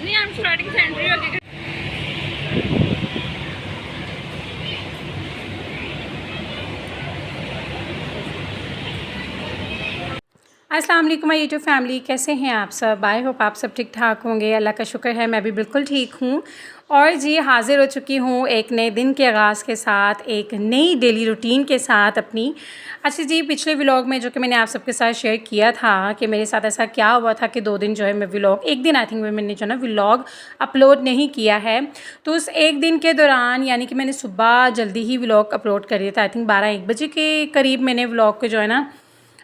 नहीं, I'm starting Century again. अस्सलाम वालेकुम माय यूट्यूब फैमिली, कैसे हैं आप सब। आई होप आप सब ठीक ठाक होंगे। अल्लाह का शुक्र है मैं भी बिल्कुल ठीक हूँ। और जी हाज़िर हो चुकी हूँ एक नए दिन के आगाज़ के साथ, एक नई डेली रूटीन के साथ अपनी। अच्छा जी, पिछले व्लॉग में जो कि मैंने आप सबके साथ शेयर किया था कि मेरे साथ ऐसा क्या हुआ था कि 2 दिन जो है मैं व्लॉग, एक दिन आई थिंक मैंने जो है ना व्लॉग अपलोड नहीं किया है। तो उस एक दिन के दौरान यानी कि मैंने सुबह जल्दी ही व्लॉग अपलोड कर दिया था। आई थिंक 12-1 बजे के करीब मैंने व्लॉग को जो है ना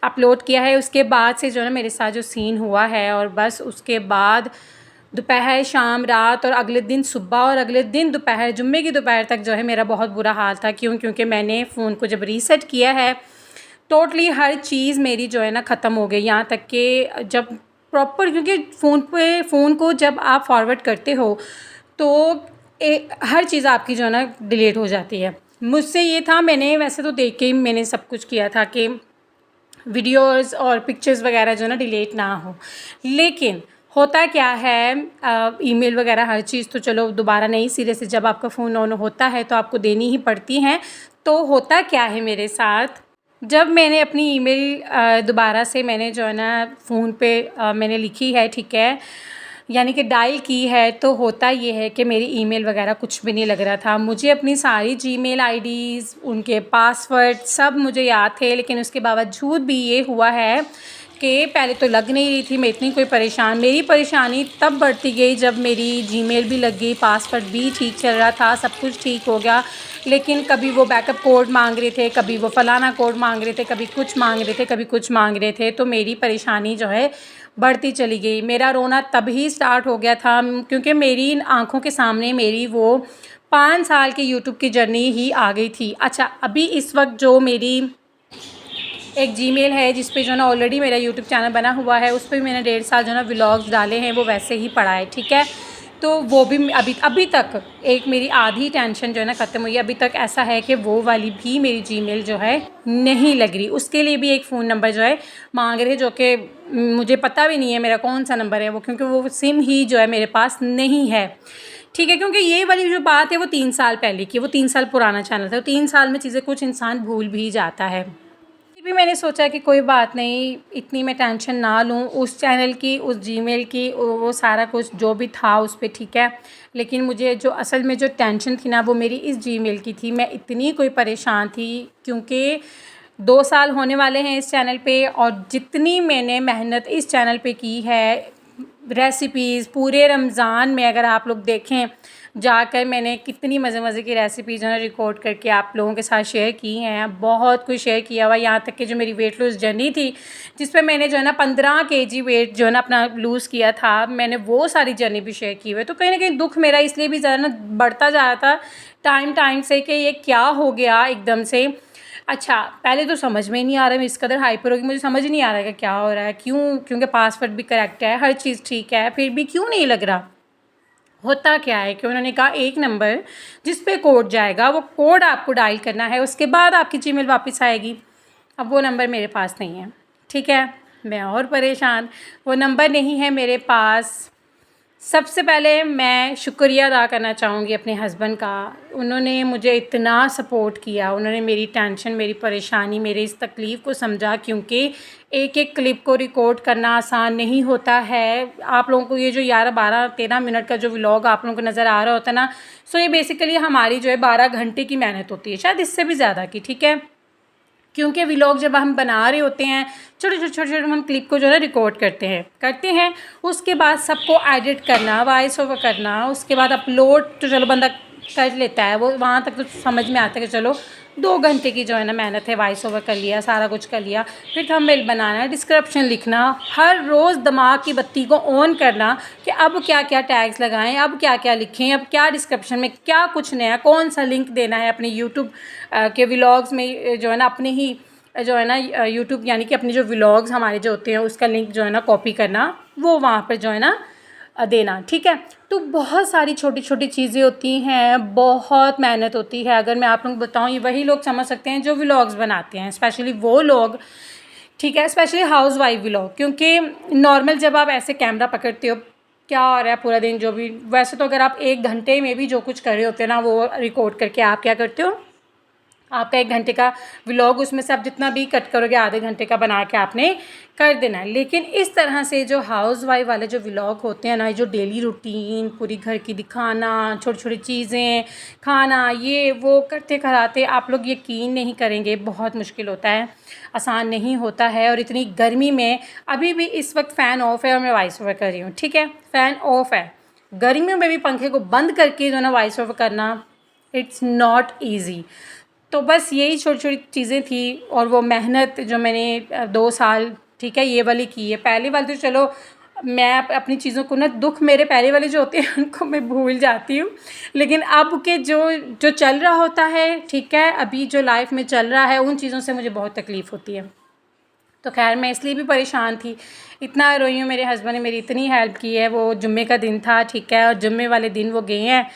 अपलोड किया है। उसके बाद से जो है ना मेरे साथ जो सीन हुआ है, और बस उसके बाद दोपहर, शाम, रात और अगले दिन सुबह और अगले दिन दोपहर, जुम्मे की दोपहर तक जो है मेरा बहुत बुरा हाल था। क्योंकि मैंने फ़ोन को जब रीसेट किया है, टोटली हर चीज़ मेरी जो है ना ख़त्म हो गई। यहाँ तक कि जब प्रॉपर, क्योंकि फ़ोन को जब आप फॉरवर्ड करते हो तो हर चीज़ आपकी जो है ना डिलीट हो जाती है। मुझसे ये था, मैंने वैसे तो देख के ही मैंने सब कुछ किया था कि वीडियोज़ और पिक्चर्स वगैरह जो ना डिलीट ना हो, लेकिन होता क्या है, ईमेल वगैरह हर चीज़ तो चलो दोबारा नई सिरे से जब आपका फ़ोन ऑन होता है तो आपको देनी ही पड़ती हैं। तो होता क्या है मेरे साथ, जब मैंने अपनी ईमेल दोबारा से मैंने जो है ना फ़ोन पे मैंने लिखी है, ठीक है, यानी कि डायल की है, तो होता ये है कि मेरी ईमेल वगैरह कुछ भी नहीं लग रहा था। मुझे अपनी सारी जीमेल आईडीज़, उनके पासवर्ड सब मुझे याद थे, लेकिन उसके बावजूद भी ये हुआ है कि पहले तो लग नहीं रही थी। मैं इतनी कोई परेशान, मेरी परेशानी तब बढ़ती गई जब मेरी जीमेल भी लग गई, पासवर्ड भी ठीक चल रहा था, सब कुछ ठीक हो गया, लेकिन कभी वो बैकअप कोड मांग रहे थे, कभी वो फ़लाना कोड मांग रहे थे, कभी कुछ मांग रहे थे, कभी कुछ मांग रहे थे। तो मेरी परेशानी जो है बढ़ती चली गई। मेरा रोना तभी स्टार्ट हो गया था क्योंकि मेरी इन आँखों के सामने मेरी वो 5 साल की यूट्यूब की जर्नी ही आ गई थी। अच्छा, अभी इस वक्त जो मेरी एक जीमेल है जिस पे जो ना ऑलरेडी मेरा यूट्यूब चैनल बना हुआ है, उस पर मैंने 1.5 साल जो ना व्लॉग्स डाले हैं, वो वैसे ही पड़ा है, ठीक है। तो वो भी अभी तक एक मेरी आधी टेंशन जो है ना ख़त्म हुई है। अभी तक ऐसा है कि वो वाली भी मेरी जीमेल जो है नहीं लग रही। उसके लिए भी एक फ़ोन नंबर जो है मांग रहे, जो कि मुझे पता भी नहीं है मेरा कौन सा नंबर है वो, क्योंकि वो सिम ही जो है मेरे पास नहीं है, ठीक है। क्योंकि ये वाली जो बात है वो 3 साल पहले की, वो 3 साल पुराना चैनल था। तो 3 साल में चीज़ें कुछ इंसान भूल भी जाता है। फिर भी मैंने सोचा कि कोई बात नहीं, इतनी मैं टेंशन ना लूँ उस चैनल की, उस जीमेल की, वो सारा कुछ जो भी था उस पे, ठीक है। लेकिन मुझे जो असल में जो टेंशन थी ना, वो मेरी इस जीमेल की थी। मैं इतनी कोई परेशान थी क्योंकि 2 साल होने वाले हैं इस चैनल पे, और जितनी मैंने मेहनत इस चैनल पे की है, रेसिपीज़ पूरे रमज़ान में अगर आप लोग देखें जाकर, मैंने कितनी मज़े की रेसिपी जो है रिकॉर्ड करके आप लोगों के साथ शेयर की हैं। बहुत कुछ शेयर किया हुआ, यहाँ तक कि जो मेरी वेट लूज़ जर्नी थी जिस पे मैंने जो है ना 15 केजी वेट जो है ना अपना लूज़ किया था, मैंने वो सारी जर्नी भी शेयर की हुई है। तो कहीं ना कहीं दुख मेरा इसलिए भी ज़्यादा ना बढ़ता जा रहा था टाइम से कि ये क्या हो गया एकदम से। अच्छा, पहले तो समझ में ही नहीं आ रहा, मैं इस कदर हाइपर हो गई, मुझे समझ नहीं आ रहा है कि क्या हो रहा है, क्यों, क्योंकि पासवर्ड भी करेक्ट है, हर चीज़ ठीक है, फिर भी क्यों नहीं लग रहा। होता क्या है कि उन्होंने कहा एक नंबर जिस पे कोड जाएगा वो कोड आपको डायल करना है, उसके बाद आपकी जीमेल वापस आएगी। अब वो नंबर मेरे पास नहीं है, ठीक है। मैं और परेशान, वो नंबर नहीं है मेरे पास। सबसे पहले मैं शुक्रिया अदा करना चाहूँगी अपने हस्बैंड का। उन्होंने मुझे इतना सपोर्ट किया, उन्होंने मेरी टेंशन, मेरी परेशानी, मेरी इस तकलीफ़ को समझा, क्योंकि एक क्लिप को रिकॉर्ड करना आसान नहीं होता है। आप लोगों को ये जो 11, 12, 13 मिनट का जो व्लॉग आप लोगों को नज़र आ रहा होता है ना, सो ये बेसिकली हमारी जो है 12 घंटे की मेहनत होती है, शायद इससे भी ज़्यादा की, ठीक है। क्योंकि व्लॉग जब हम बना रहे होते हैं, छोटे हम क्लिप को जो है ना रिकॉर्ड करते हैं, उसके बाद सबको एडिट करना, वॉइस ओवर करना, उसके बाद अपलोड तो चलो बंदा कर लेता है, वो वहाँ तक तो समझ में आता है कि चलो 2 घंटे की जो है ना मेहनत है, वॉइस ओवर कर लिया, सारा कुछ कर लिया। फिर थंबनेल बनाना, डिस्क्रिप्शन लिखना, हर रोज़ दिमाग की बत्ती को ऑन करना कि अब क्या क्या टैग्स लगाएं, अब क्या क्या लिखें, अब क्या डिस्क्रिप्शन में क्या कुछ नया, कौन सा लिंक देना है अपने यूट्यूब के व्लॉग्स में, जो है ना अपने ही जो है ना यूट्यूब यानी कि अपने जो व्लॉग्स हमारे जो होते हैं उसका लिंक जो है ना कॉपी करना, वो वहाँ पर जो है ना देना, ठीक है। तो बहुत सारी छोटी छोटी चीज़ें होती हैं, बहुत मेहनत होती है। अगर मैं आप लोग बताऊँ, ये वही लोग समझ सकते हैं जो व्लॉग्स बनाते हैं, स्पेशली वो लोग, ठीक है, स्पेशली हाउस वाइफ व्लॉग। क्योंकि नॉर्मल जब आप ऐसे कैमरा पकड़ते हो क्या हो रहा है पूरा दिन, जो भी। वैसे तो अगर आप 1 घंटे में भी जो कुछ कर रहे होते हैं ना, वो रिकॉर्ड करके आप क्या करते हो, आपका 1 घंटे का व्लॉग, उसमें से आप जितना भी कट करोगे आधे घंटे का बना के आपने कर देना है। लेकिन इस तरह से जो हाउस वाइफ वाले जो व्लॉग होते हैं ना, जो डेली रूटीन पूरी घर की दिखाना, छोटी छोटी चीज़ें, खाना, ये वो करते कराते आप लोग यकीन नहीं करेंगे, बहुत मुश्किल होता है, आसान नहीं होता है। और इतनी गर्मी में, अभी भी इस वक्त फ़ैन ऑफ़ है और मैं वॉइस ओवर कर रही हूँ, ठीक है, फ़ैन ऑफ़ है, गर्मियों में भी पंखे को बंद करके जो है ना वॉइस ओवर करना, इट्स नॉट ईज़ी। तो बस यही छोटी छोटी चीज़ें थी, और वो मेहनत जो मैंने 2 साल, ठीक है, ये वाली की है। पहली वाली तो चलो मैं अपनी चीज़ों को ना, दुख मेरे पहले वाले जो होते हैं उनको मैं भूल जाती हूँ, लेकिन अब के जो जो चल रहा होता है, ठीक है, अभी जो लाइफ में चल रहा है, उन चीज़ों से मुझे बहुत तकलीफ़ होती है। तो खैर मैं इसलिए भी परेशान थी, इतना रोई हूँ। मेरे हस्बैंड ने मेरी इतनी हेल्प की है। वो जुम्मे का दिन था, ठीक है, और जुम्मे वाले दिन वो गए हैं,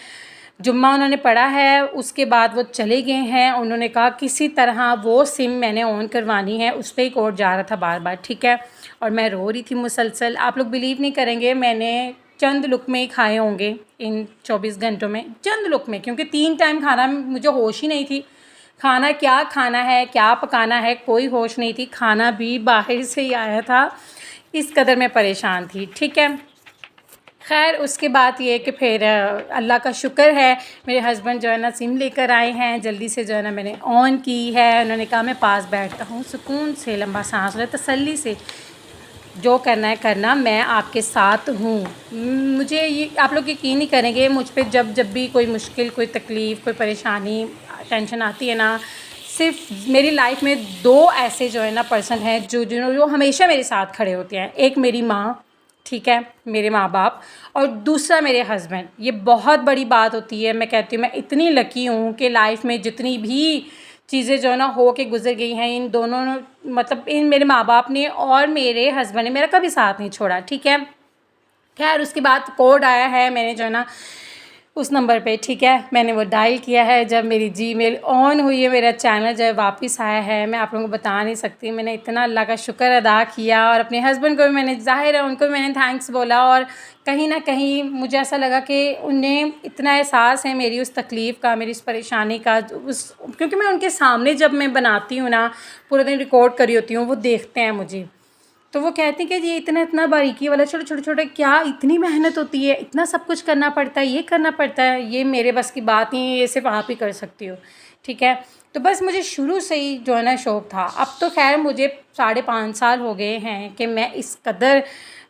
जुम्मा उन्होंने पढ़ा है, उसके बाद वो चले गए हैं। उन्होंने कहा किसी तरह वो सिम मैंने ऑन करवानी है, उस पर ही कोड जा रहा था बार बार, ठीक है, और मैं रो रही थी मुसलसल। आप लोग बिलीव नहीं करेंगे, मैंने चंद लुक़मे ही खाए होंगे इन 24 घंटों में, चंद लुक़मे, क्योंकि 3 टाइम खाना, मुझे होश ही नहीं थी, खाना क्या खाना है, क्या पकाना है, कोई होश नहीं थी। खाना भी बाहर से ही आया था, इस कदर मैं परेशान थी, ठीक है। खैर उसके बाद ये कि फिर अल्लाह का शुक्र है, मेरे हस्बैंड जो है ना सिम लेकर आए हैं, जल्दी से जो है ना मैंने ऑन की है। उन्होंने कहा मैं पास बैठता हूँ, सुकून से लंबा सांस ले, तसल्ली से, जो करना है करना, मैं आपके साथ हूँ। मुझे ये, आप लोग यकीन नहीं करेंगे, मुझ पे जब जब भी कोई मुश्किल, कोई तकलीफ़, कोई परेशानी, टेंशन आती है ना, सिर्फ मेरी लाइफ में 2 ऐसे जो है ना पर्सन हैं जो हमेशा मेरे साथ खड़े होते हैं। एक मेरी माँ, ठीक है, मेरे माँ बाप, और दूसरा मेरे हस्बैंड। ये बहुत बड़ी बात होती है। मैं कहती हूँ मैं इतनी लकी हूँ कि लाइफ में जितनी भी चीज़ें जो है ना हो के गुजर गई हैं, इन दोनों ने, मतलब इन मेरे माँ बाप ने और मेरे हस्बैंड ने मेरा कभी साथ नहीं छोड़ा, ठीक है। खैर उसके बाद कोड आया है, मैंने जो है ना उस नंबर पे, ठीक है, मैंने वो डायल किया है। जब मेरी जीमेल ऑन हुई है, मेरा चैनल जब वापस आया है, मैं आप लोगों को बता नहीं सकती, मैंने इतना अल्लाह का शुक्र अदा किया। और अपने हस्बैंड को भी मैंने, ज़ाहिर है उनको भी मैंने थैंक्स बोला, और कहीं ना कहीं मुझे ऐसा लगा कि उन्हें इतना एहसास है मेरी उस तकलीफ़ का, मेरी उस परेशानी का, उस, क्योंकि मैं उनके सामने जब मैं बनाती हूँ ना, पूरे दिन रिकॉर्ड करी होती हूँ, वो देखते हैं मुझे, तो वो कहते हैं कि ये इतना इतना बारीकी वाला, छोटे छोटे छोटे, क्या इतनी मेहनत होती है, इतना सब कुछ करना पड़ता है, ये करना पड़ता है, ये मेरे बस की बात नहीं है, ये सिर्फ आप ही कर सकती हो, ठीक है। तो बस मुझे शुरू से ही जो है ना शौक़ था। अब तो खैर मुझे 5.5 साल हो गए हैं कि मैं इस कदर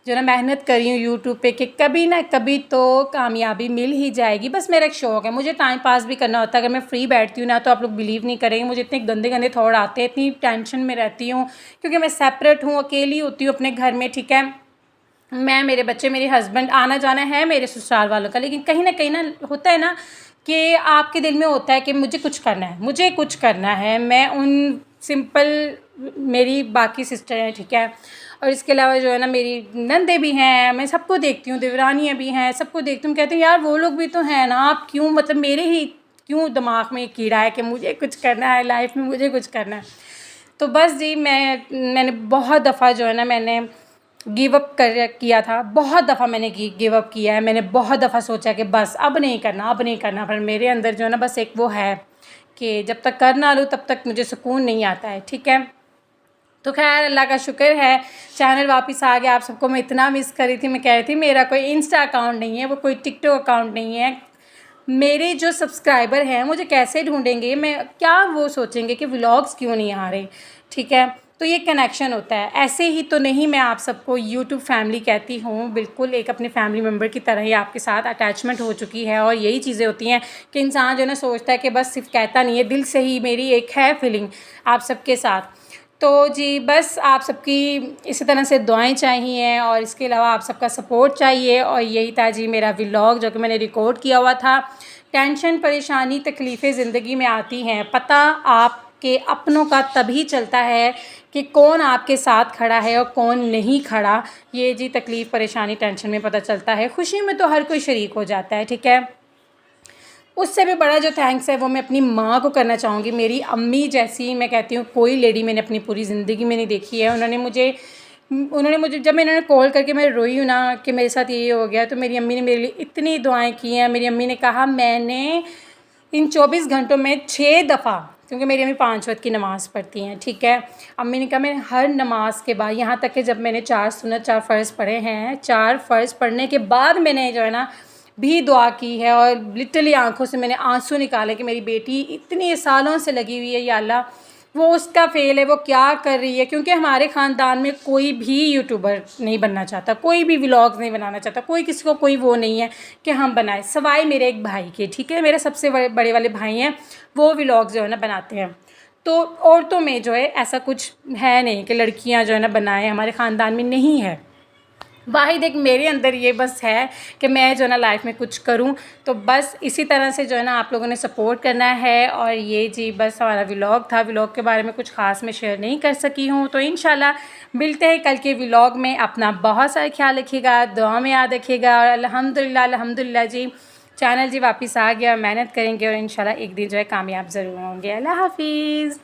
जो है ना मेहनत कर रही हूँ यूट्यूब पे, कि कभी ना कभी तो कामयाबी मिल ही जाएगी। बस मेरा एक शौक़ है, मुझे टाइम पास भी करना होता है। अगर मैं फ्री बैठती हूँ ना, तो आप लोग बिलीव नहीं करेंगे, मुझे इतने गंदे गंदे थॉट आते हैं, इतनी टेंशन में रहती हूँ, क्योंकि मैं सेपरेट हूँ, अकेली होती हूँ अपने घर में, ठीक है। मैं, मेरे बच्चे, मेरे हस्बैंड, आना जाना है मेरे ससुराल वालों का, लेकिन कहीं ना होता है ना कि आपके दिल में होता है कि मुझे कुछ करना है, मुझे कुछ करना है। मैं उन सिंपल, मेरी बाकी सिस्टर हैं, ठीक है, और इसके अलावा जो है ना मेरी नंदे भी हैं, मैं सबको देखती हूँ, देवरानियाँ भी हैं, सबको देखती हूँ, कहती हूँ यार वो लोग भी तो हैं ना, आप क्यों, मतलब मेरे ही क्यों दिमाग में कीड़ा है कि मुझे कुछ करना है लाइफ में, मुझे कुछ करना है। तो बस जी मैंने बहुत दफ़ा जो है ना मैंने गिव अप किया था, बहुत दफ़ा मैंने गिव अप किया है। मैंने बहुत दफ़ा सोचा कि बस अब नहीं करना, अब नहीं करना, पर मेरे अंदर जो है ना बस एक वो है कि जब तक कर ना लूँ तब तक मुझे सुकून नहीं आता है, ठीक है। तो खैर अल्लाह का शुक्र है, चैनल वापस आ गया। आप सबको मैं इतना मिस कर रही थी, मैं कह रही थी मेरा कोई इंस्टा अकाउंट नहीं है, वो कोई टिकटॉक अकाउंट नहीं है, मेरे जो सब्सक्राइबर हैं मुझे कैसे ढूंढेंगे, मैं क्या वो सोचेंगे कि व्लॉग्स क्यों नहीं आ रहे, ठीक है। तो ये कनेक्शन होता है। ऐसे ही तो नहीं, मैं आप सबको यूट्यूब फैमिली कहती हूँ, बिल्कुल एक अपने फैमिली मेम्बर की तरह ही आपके साथ अटैचमेंट हो चुकी है। और यही चीज़ें होती हैं कि इंसान जो है ना सोचता है कि बस सिर्फ कहता नहीं है, दिल से ही मेरी एक है फीलिंग आप सबके साथ। तो जी बस आप सबकी इसी तरह से दुआएं चाहिए, और इसके अलावा आप सबका सपोर्ट चाहिए। और यही था जी मेरा व्लॉग जो कि मैंने रिकॉर्ड किया हुआ था। टेंशन, परेशानी, तकलीफ़ें ज़िंदगी में आती हैं, पता आपके अपनों का तभी चलता है कि कौन आपके साथ खड़ा है और कौन नहीं खड़ा। ये जी तकलीफ़, परेशानी, टेंशन में पता चलता है। खुशी में तो हर कोई शरीक हो जाता है, ठीक है। उससे भी बड़ा जो थैंक्स है वो मैं अपनी माँ को करना चाहूँगी। मेरी अम्मी जैसी, मैं कहती हूँ, कोई लेडी मैंने अपनी पूरी ज़िंदगी में नहीं देखी है। उन्होंने मुझे उन्होंने मुझे जब मैंने कॉल करके मैं रोई हूँ ना कि मेरे साथ ये हो गया, तो मेरी अम्मी ने मेरे लिए इतनी दुआएं की हैं। मेरी अम्मी ने कहा मैंने इन 24 घंटों में 6 दफ़ा, क्योंकि मेरी अम्मी 5 वक्त की नमाज़ पढ़ती हैं, ठीक है। अम्मी ने कहा मैंने हर नमाज के बाद, यहाँ तक कि जब मैंने 4 सुन्नत 4 फ़र्ज़ पढ़े हैं, 4 फ़र्ज़ पढ़ने के बाद मैंने जो है ना भी दुआ की है, और लिटरली आंखों से मैंने आंसू निकाले कि मेरी बेटी इतने सालों से लगी हुई है, या अल्लाह वो उसका फ़ेल है, वो क्या कर रही है। क्योंकि हमारे ख़ानदान में कोई भी यूट्यूबर नहीं बनना चाहता, कोई भी व्लॉग्स नहीं बनाना चाहता, कोई किसी को कोई वो नहीं है कि हम बनाएं, सवाए मेरे एक भाई के, ठीक है। मेरे सबसे बड़े वाले भाई हैं, वो व्लॉग्स जो है ना बनाते हैं। तो औरतों में जो है ऐसा कुछ है नहीं कि लड़कियां जो है ना बनाएं, हमारे ख़ानदान में नहीं है। वाहिद एक मेरे अंदर ये बस है कि मैं जो है ना लाइफ में कुछ करूं। तो बस इसी तरह से जो है ना आप लोगों ने सपोर्ट करना है। और ये जी बस हमारा व्लॉग था। व्लॉग के बारे में कुछ ख़ास मैं शेयर नहीं कर सकी हूँ। तो इंशाल्लाह मिलते हैं कल के व्लॉग में। अपना बहुत सारा ख्याल रखिएगा, दुआ में याद रखिएगा। और अल्हम्दुलिल्लाह जी चैनल जी वापस आ गया। मेहनत करेंगे और इंशाल्लाह एक दिन जो है कामयाब ज़रूर होंगे। अल्लाह हाफिज़।